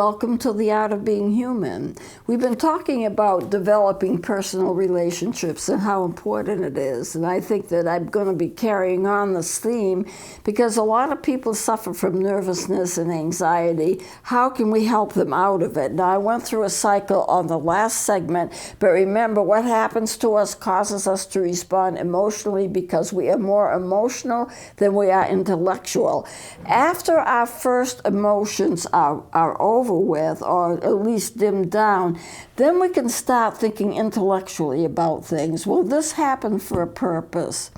welcome to the Art of Being Human. We've been talking about developing personal relationships and how important it is, and I think that I'm going to be carrying on this theme because a lot of people suffer from nervousness and anxiety. How can we help them out of it? Now, I went through a cycle on the last segment, but remember, what happens to us causes us to respond emotionally because we are more emotional than we are intellectual. After our first emotions are over with, or at least dimmed down, then we can start thinking intellectually about things. Well, this happened for a purpose.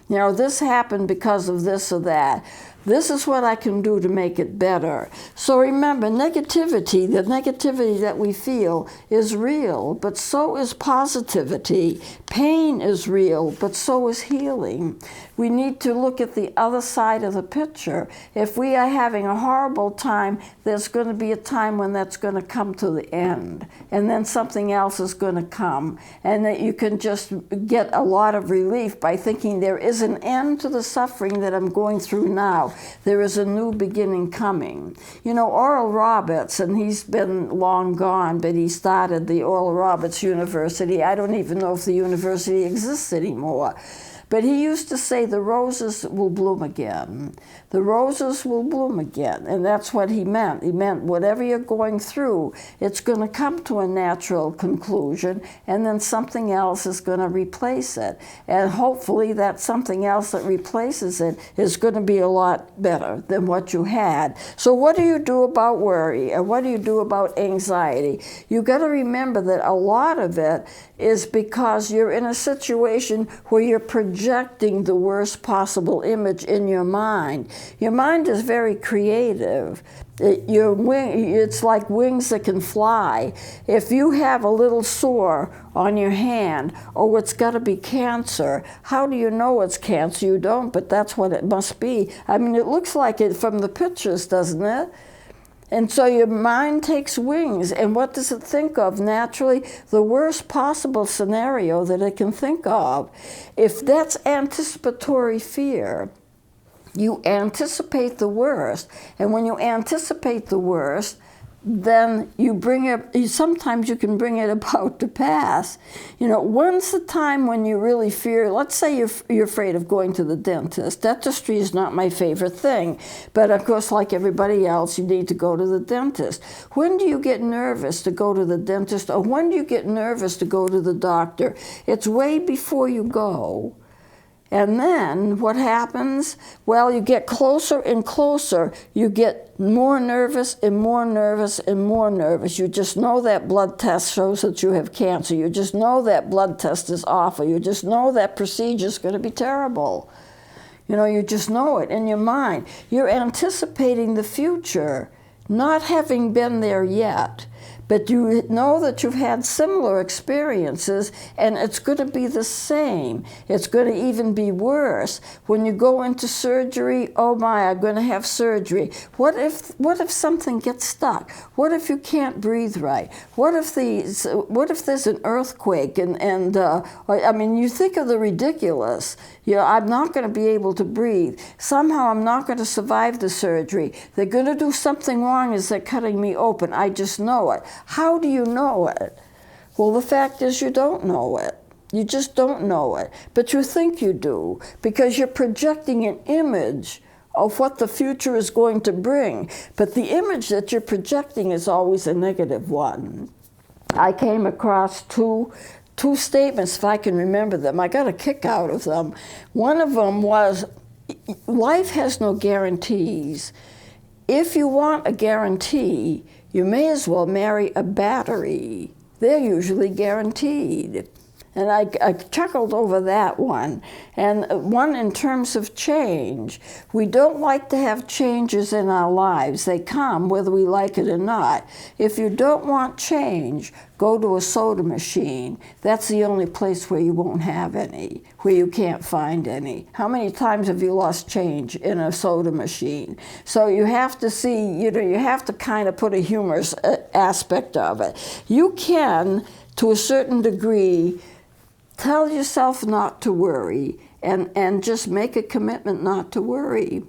You know, this happened because of this or that. This is what I can do to make it better. So remember, negativity, the negativity that we feel is real, but so is positivity. Pain is real, but so is healing. We need to look at the other side of the picture. If we are having a horrible time, there's going to be a time when that's going to come to the end, and then something else is going to come, and that you can just get a lot of relief by thinking there is an end to the suffering that I'm going through now. There is a new beginning coming. You know, Oral Roberts, and he's been long gone, but he started the Oral Roberts University. I don't even know if the university exists anymore. But he used to say the roses will bloom again. The roses will bloom again. And that's what he meant. He meant whatever you're going through, it's going to come to a natural conclusion, and then something else is going to replace it. And hopefully that something else that replaces it is going to be a lot better than what you had. So what do you do about worry? And what do you do about anxiety? You've got to remember that a lot of it is because you're in a situation where you're projecting the worst possible image in your mind. Your mind is very creative. It's like wings that can fly. If you have a little sore on your hand, oh, it's got to be cancer. How do you know it's cancer? You don't, but that's what it must be. I mean, it looks like it from the pictures, doesn't it? And so your mind takes wings, and what does it think of? Naturally, the worst possible scenario that it can think of. If that's anticipatory fear, you anticipate the worst, and when you anticipate the worst, then you bring it, sometimes you can bring it about to pass. You know, when's the time when you really fear, let's say you're afraid of going to the dentist. Dentistry is not my favorite thing, but of course, like everybody else, you need to go to the dentist. When do you get nervous to go to the dentist, or when do you get nervous to go to the doctor? It's way before you go. And then what happens? Well, you get closer and closer. You get more nervous and more nervous and more nervous. You just know that blood test shows that you have cancer. You just know that blood test is awful. You just know that procedure is going to be terrible. You know, you just know it in your mind. You're anticipating the future, not having been there yet. But you know that you've had similar experiences, and it's going to be the same. It's going to even be worse. When you go into surgery, oh my, I'm going to have surgery. What if something gets stuck? What if you can't breathe right? What if there's an earthquake? I mean, you think of the ridiculous. You know, I'm not going to be able to breathe. Somehow I'm not going to survive the surgery. They're going to do something wrong as they're cutting me open. I just know it. How do you know it? Well, the fact is you don't know it. You just don't know it. But you think you do because you're projecting an image of what the future is going to bring. But the image that you're projecting is always a negative one. I came across two statements, if I can remember them. I got a kick out of them. One of them was, life has no guarantees. If you want a guarantee, you may as well marry a battery. They're usually guaranteed. And I chuckled over that one. And one in terms of change. We don't like to have changes in our lives. They come whether we like it or not. If you don't want change, go to a soda machine. That's the only place where you won't have any, where you can't find any. How many times have you lost change in a soda machine? So you have to see, you know, you have to kind of put a humorous aspect of it. You can, to a certain degree, tell yourself not to worry and just make a commitment not to worry.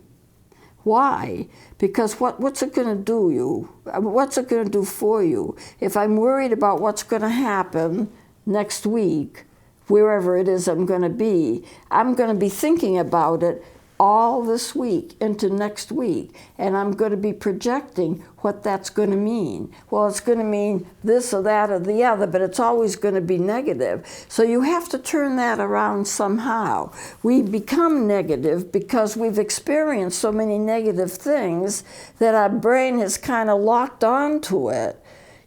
Why? Because what's it going to do you? What's it going to do for you? If I'm worried about what's going to happen next week, wherever it is I'm going to be thinking about it all this week into next week, and I'm going to be projecting what that's going to mean. Well, it's going to mean this or that or the other, but it's always going to be negative. So you have to turn that around somehow. We become negative because we've experienced so many negative things that our brain has kind of locked onto it.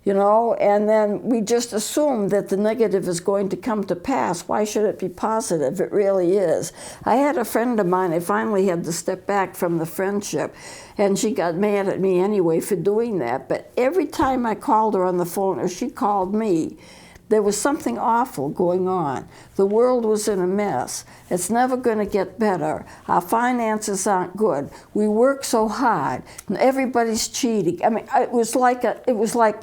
And then we just assume that the negative is going to come to pass. Why should it be positive? It really is. I had a friend of mine, I finally had to step back from the friendship, and she got mad at me anyway for doing that. But every time I called her on the phone, or she called me, there was something awful going on. The world was in a mess. It's never going to get better. Our finances aren't good. We work so hard. And everybody's cheating. I mean, it was like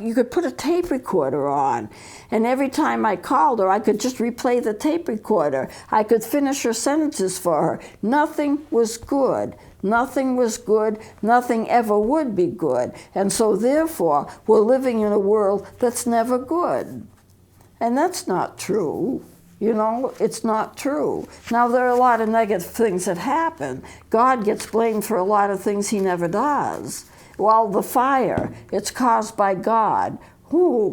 you could put a tape recorder on, and every time I called her, I could just replay the tape recorder. I could finish her sentences for her. Nothing was good. Nothing was good. Nothing ever would be good. And so therefore, we're living in a world that's never good. And that's not true. It's not true. Now, there are a lot of negative things that happen. God gets blamed for a lot of things he never does. Well, the fire, it's caused by God. Who?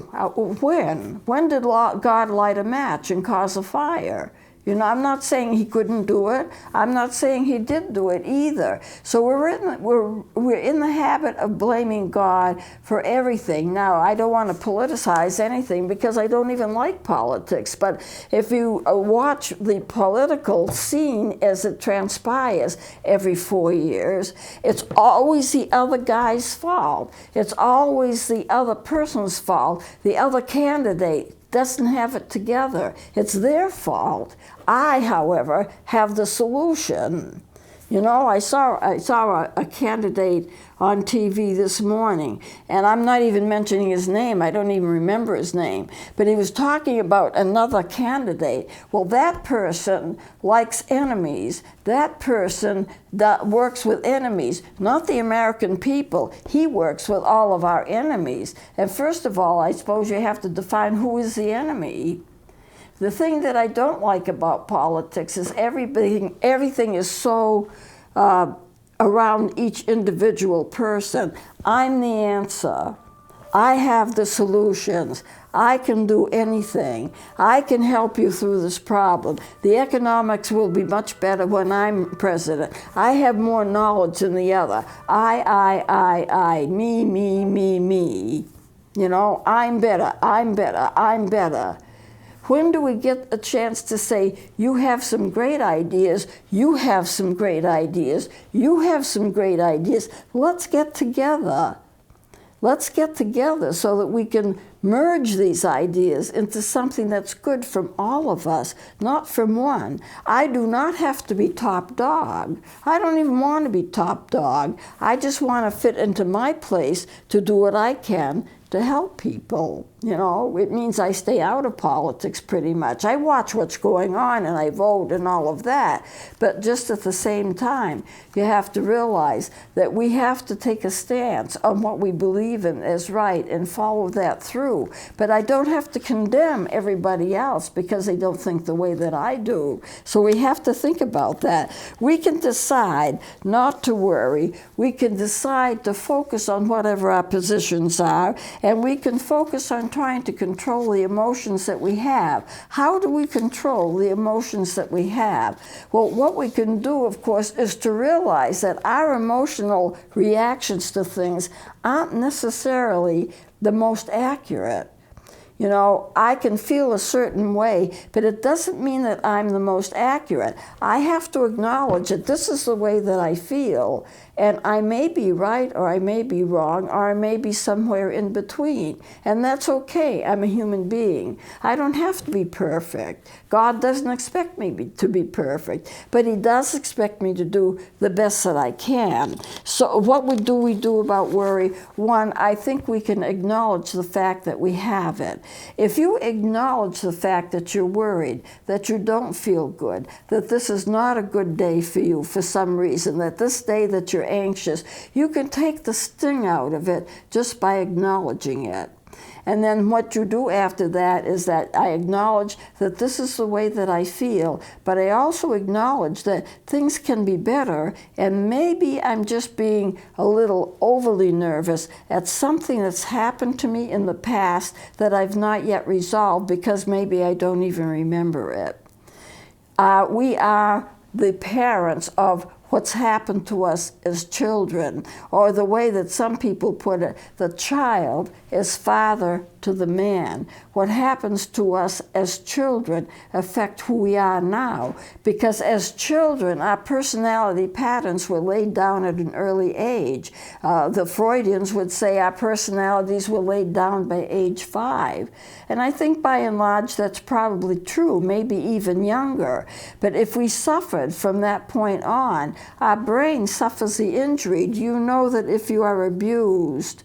When? When did God light a match and cause a fire? I'm not saying he couldn't do it. I'm not saying he did do it either. So we're in the habit of blaming God for everything. Now, I don't want to politicize anything because I don't even like politics. But if you watch the political scene as it transpires every 4 years, it's always the other guy's fault. It's always the other person's fault. The other candidate doesn't have it together. It's their fault. I, however, have the solution. I saw a candidate on TV this morning, and I'm not even mentioning his name. I don't even remember his name. But he was talking about another candidate. Well, that person likes enemies. That person works with enemies, not the American people. He works with all of our enemies. And first of all, I suppose you have to define who is the enemy. The thing that I don't like about politics is everything is so around each individual person. I'm the answer. I have the solutions. I can do anything. I can help you through this problem. The economics will be much better when I'm president. I have more knowledge than the other. I, me, me, me, me. I'm better, I'm better, I'm better. When do we get a chance to say, you have some great ideas, you have some great ideas, you have some great ideas, let's get together. Let's get together so that we can merge these ideas into something that's good from all of us, not from one. I do not have to be top dog. I don't even want to be top dog. I just want to fit into my place to do what I can to help people. It means I stay out of politics pretty much. I watch what's going on and I vote and all of that. But just at the same time, you have to realize that we have to take a stance on what we believe in as right and follow that through. But I don't have to condemn everybody else because they don't think the way that I do. So we have to think about that. We can decide not to worry. We can decide to focus on whatever our positions are, and we can focus on trying to control the emotions that we have. How do we control the emotions that we have? Well, what we can do, of course, is to realize that our emotional reactions to things aren't necessarily the most accurate. I can feel a certain way, but it doesn't mean that I'm the most accurate. I have to acknowledge that this is the way that I feel, and I may be right, or I may be wrong, or I may be somewhere in between. And that's okay. I'm a human being. I don't have to be perfect. God doesn't expect me to be perfect, but he does expect me to do the best that I can. So what do we do about worry? One, I think we can acknowledge the fact that we have it. If you acknowledge the fact that you're worried, that you don't feel good, that this is not a good day for you for some reason, that this day that you're anxious, you can take the sting out of it just by acknowledging it. And then what you do after that is that I acknowledge that this is the way that I feel, but I also acknowledge that things can be better, and maybe I'm just being a little overly nervous at something that's happened to me in the past that I've not yet resolved because maybe I don't even remember it. We are the parents of what's happened to us as children, or the way that some people put it, the child is father to the man. What happens to us as children affect who we are now, because as children, our personality patterns were laid down at an early age. The Freudians would say our personalities were laid down by age 5. And I think by and large that's probably true, maybe even younger. But if we suffered from that point on, our brain suffers the injury. Do you know that if you are abused,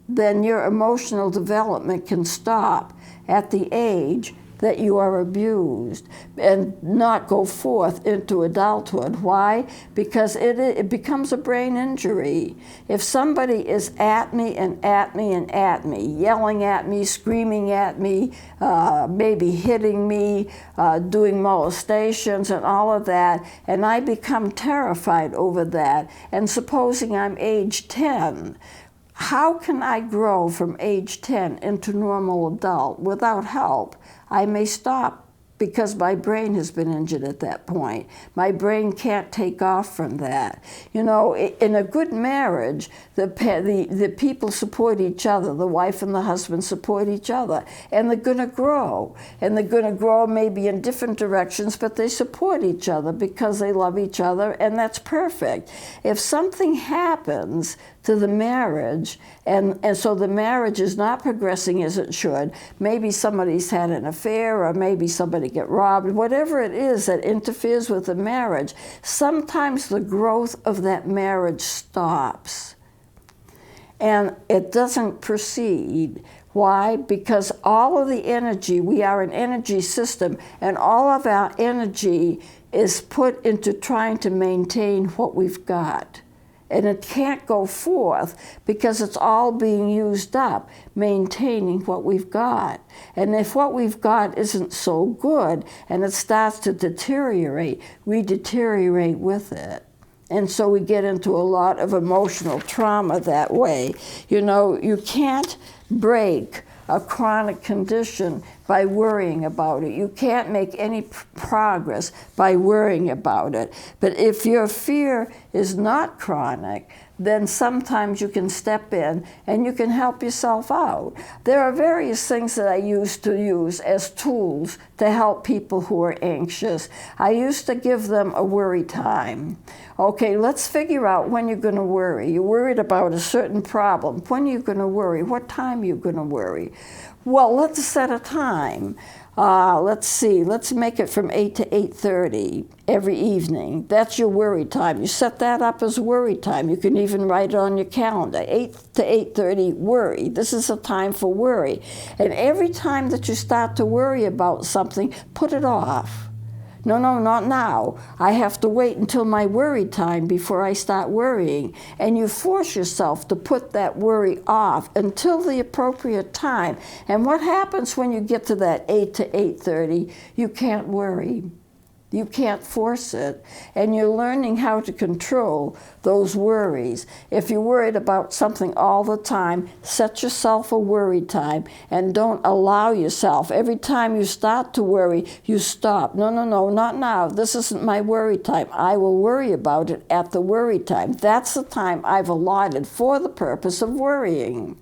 then your emotional development can stop at the age that you are abused and not go forth into adulthood? Why? Because it becomes a brain injury. If somebody is at me and at me and at me, yelling at me, screaming at me, maybe hitting me, doing molestations and all of that, and I become terrified over that, and supposing I'm age 10, how can I grow from age 10 into normal adult without help? I may stop because my brain has been injured at that point. My brain can't take off from that. You know, in a good marriage, the people support each other. The wife and the husband support each other. And they're going to grow. And they're going to grow maybe in different directions, but they support each other because they love each other, and that's perfect. If something happens to the marriage, and so the marriage is not progressing as it should, maybe somebody's had an affair, or maybe somebody get robbed, whatever it is that interferes with the marriage, sometimes the growth of that marriage stops. And it doesn't proceed. Why? Because all of the energy, we are an energy system, and all of our energy is put into trying to maintain what we've got. And it can't go forth because it's all being used up, maintaining what we've got. And if what we've got isn't so good and it starts to deteriorate, we deteriorate with it. And so we get into a lot of emotional trauma that way. You know, you can't break a chronic condition by worrying about it. You can't make any progress by worrying about it. But if your fear is not chronic, then sometimes you can step in and you can help yourself out. There are various things that I used to use as tools to help people who are anxious. I used to give them a worry time. Okay, let's figure out when you're going to worry. You're worried about a certain problem. When are you going to worry? What time are you going to worry? Well, let's set a time. Let's see, let's make it from 8 to 8:30 every evening. That's your worry time. You set that up as worry time. You can even write it on your calendar, 8 to 8:30 worry. This is a time for worry. And every time that you start to worry about something, put it off. No, not now. I have to wait until my worry time before I start worrying. And you force yourself to put that worry off until the appropriate time. And what happens when you get to that 8 to 8:30? You can't worry. You can't force it. And you're learning how to control those worries. If you're worried about something all the time, set yourself a worry time and don't allow yourself. Every time you start to worry, you stop. No, not now. This isn't my worry time. I will worry about it at the worry time. That's the time I've allotted for the purpose of worrying.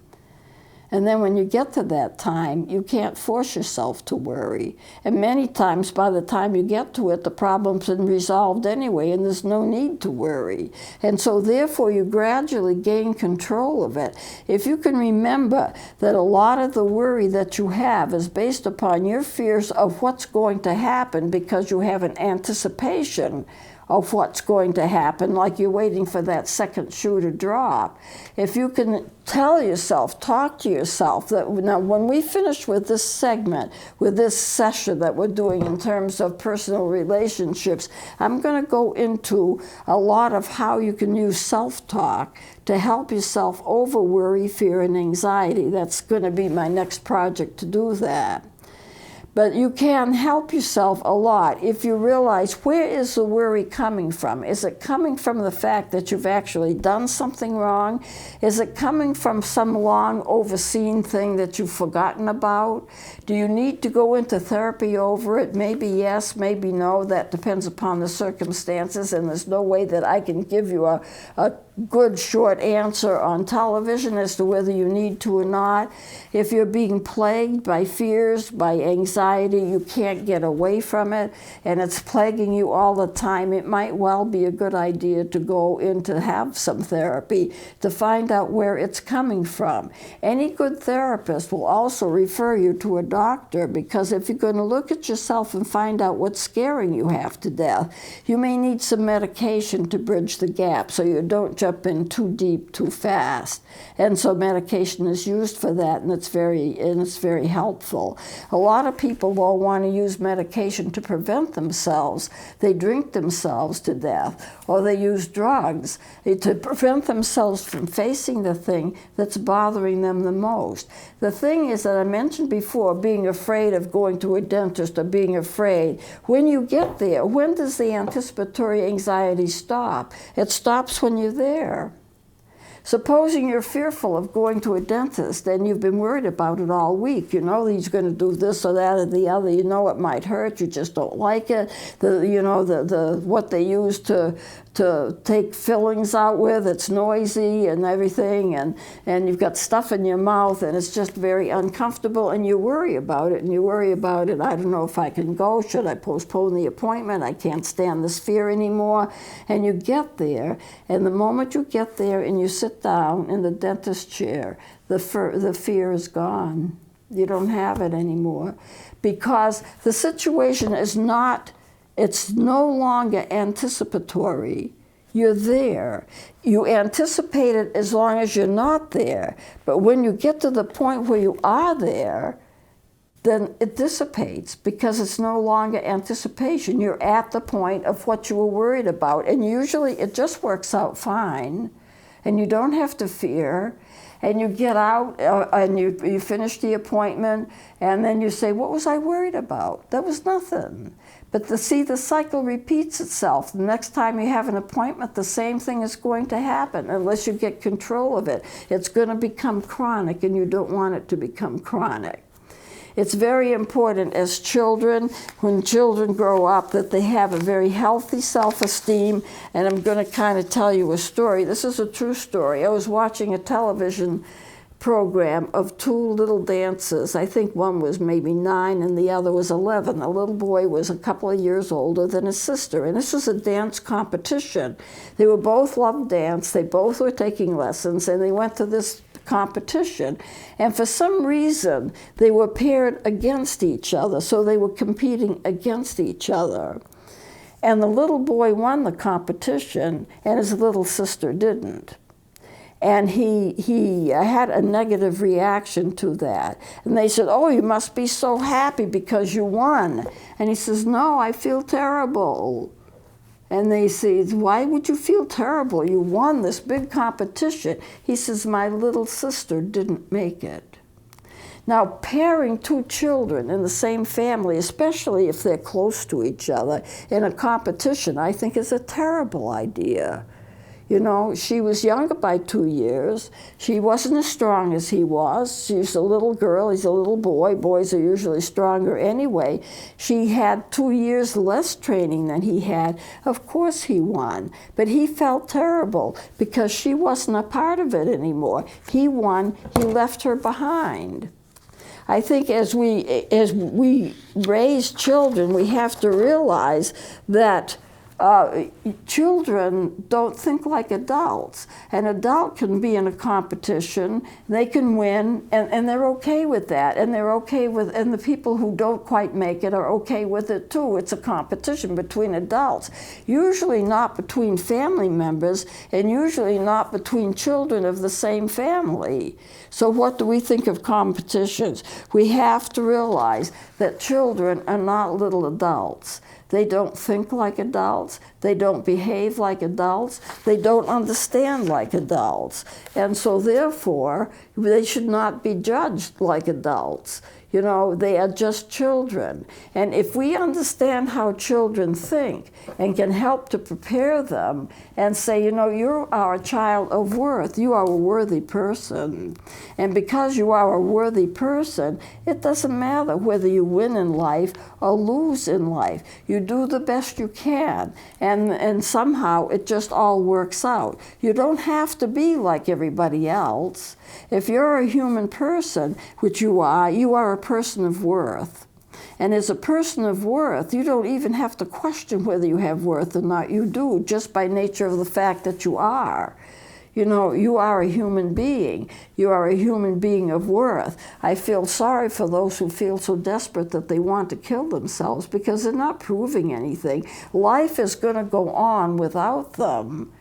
And then when you get to that time, you can't force yourself to worry. And many times, by the time you get to it, the problem's been resolved anyway, and there's no need to worry. And so therefore, you gradually gain control of it. If you can remember that a lot of the worry that you have is based upon your fears of what's going to happen because you have an anticipation of what's going to happen, like you're waiting for that second shoe to drop. If you can tell yourself, talk to yourself, that now when we finish with this segment, with this session that we're doing in terms of personal relationships, I'm going to go into a lot of how you can use self-talk to help yourself over worry, fear, and anxiety. That's going to be my next project to do that. But you can help yourself a lot if you realize, where is the worry coming from? Is it coming from the fact that you've actually done something wrong? Is it coming from some long overseen thing that you've forgotten about? Do you need to go into therapy over it? Maybe yes, maybe no. That depends upon the circumstances, and there's no way that I can give you a good short answer on television as to whether you need to or not. If you're being plagued by fears, by anxiety, you can't get away from it, and it's plaguing you all the time, it might well be a good idea to go in to have some therapy to find out where it's coming from. Any good therapist will also refer you to a doctor, because if you're going to look at yourself and find out what's scaring you half to death, you may need some medication to bridge the gap so you don't jump in too deep too fast. And so medication is used for that, and it's very helpful. A lot of people will want to use medication to prevent themselves. They drink themselves to death, or they use drugs to prevent themselves from facing the thing that's bothering them the most. The thing is that I mentioned before, being afraid of going to a dentist or being afraid. When you get there, when does the anticipatory anxiety stop? It stops when you're there. Supposing you're fearful of going to a dentist and you've been worried about it all week. You know he's going to do this or that or the other. You know it might hurt. You just don't like it. What they use to take fillings out with, it's noisy and everything, and you've got stuff in your mouth, and it's just very uncomfortable, and you worry about it, I don't know if I can go, should I postpone the appointment, I can't stand this fear anymore. And you get there, and the moment you get there and you sit down in the dentist chair, the fear is gone. You don't have it anymore, because the situation is not, it's no longer anticipatory. You're there. You anticipate it as long as you're not there. But when you get to the point where you are there, then it dissipates, because it's no longer anticipation. You're at the point of what you were worried about. And usually it just works out fine, and you don't have to fear. And you get out and you finish the appointment, and then you say, what was I worried about? That was nothing. But the cycle repeats itself. The next time you have an appointment, the same thing is going to happen unless you get control of it. It's going to become chronic, and you don't want it to become chronic. It's very important as children, when children grow up, that they have a very healthy self-esteem. And I'm going to kind of tell you a story. This is a true story. I was watching a television program of two little dancers. I think one was maybe 9 and the other was 11. The little boy was a couple of years older than his sister. And this was a dance competition. They were both loved dance. They both were taking lessons, and they went to this competition, and for some reason they were paired against each other, so they were competing against each other. And the little boy won the competition, and his little sister didn't. And he had a negative reaction to that. And they said, oh, you must be so happy because you won. And he says, no, I feel terrible. And they say, why would you feel terrible? You won this big competition. He says, my little sister didn't make it. Now, pairing two children in the same family, especially if they're close to each other, in a competition, I think is a terrible idea. You know, she was younger by 2 years. She wasn't as strong as he was. She's a little girl, he's a little boy. Boys are usually stronger anyway. She had 2 years less training than he had. Of course he won, but he felt terrible because she wasn't a part of it anymore. He won, he left her behind. I think as we raise children, we have to realize that children don't think like adults. An adult can be in a competition, they can win, and they're okay with that, and they're okay with, and the people who don't quite make it are okay with it too. It's a competition between adults, usually not between family members, and usually not between children of the same family. So what do we think of competitions? We have to realize that children are not little adults. They don't think like adults. They don't behave like adults. They don't understand like adults. And so therefore, they should not be judged like adults. You know, they are just children. And if we understand how children think and can help to prepare them and say, you know, you are a child of worth, you are a worthy person. And because you are a worthy person, it doesn't matter whether you win in life or lose in life. You do the best you can. And somehow it just all works out. You don't have to be like everybody else. If you're a human person, which you are a person of worth. And as a person of worth, you don't even have to question whether you have worth or not. You do, just by nature of the fact that you are. You know, you are a human being. You are a human being of worth. I feel sorry for those who feel so desperate that they want to kill themselves because they're not proving anything. Life is going to go on without them.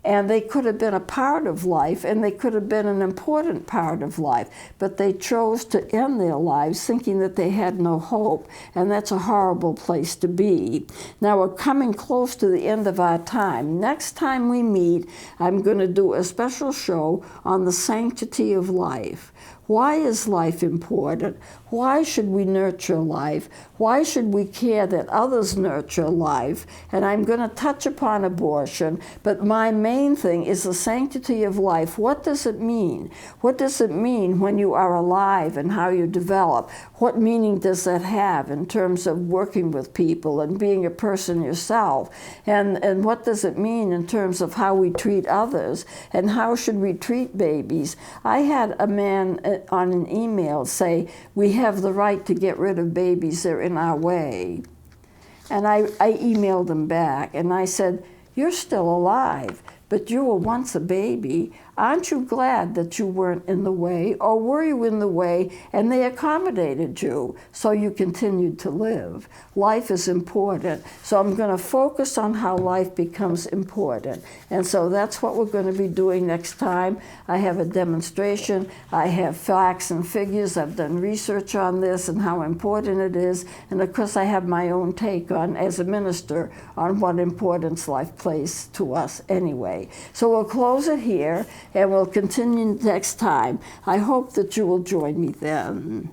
And they could have been a part of life, and they could have been an important part of life, but they chose to end their lives thinking that they had no hope, and that's a horrible place to be. Now we're coming close to the end of our time. Next time we meet, I'm going to do a special show on the sanctity of life. Why is life important? Why should we nurture life? Why should we care that others nurture life? And I'm going to touch upon abortion, but my main thing is the sanctity of life. What does it mean? What does it mean when you are alive and how you develop? What meaning does that have in terms of working with people and being a person yourself? And what does it mean in terms of how we treat others? And how should we treat babies? I had a man on an email say, we have the right to get rid of babies, they're in our way. And I emailed him back and I said, you're still alive, but you were once a baby. Aren't you glad that you weren't in the way, or were you in the way and they accommodated you so you continued to live? Life is important. So I'm going to focus on how life becomes important. And so that's what we're going to be doing next time. I have a demonstration. I have facts and figures. I've done research on this and how important it is. And of course I have my own take on, as a minister, on what importance life plays to us anyway. So we'll close it here. And we'll continue next time. I hope that you will join me then.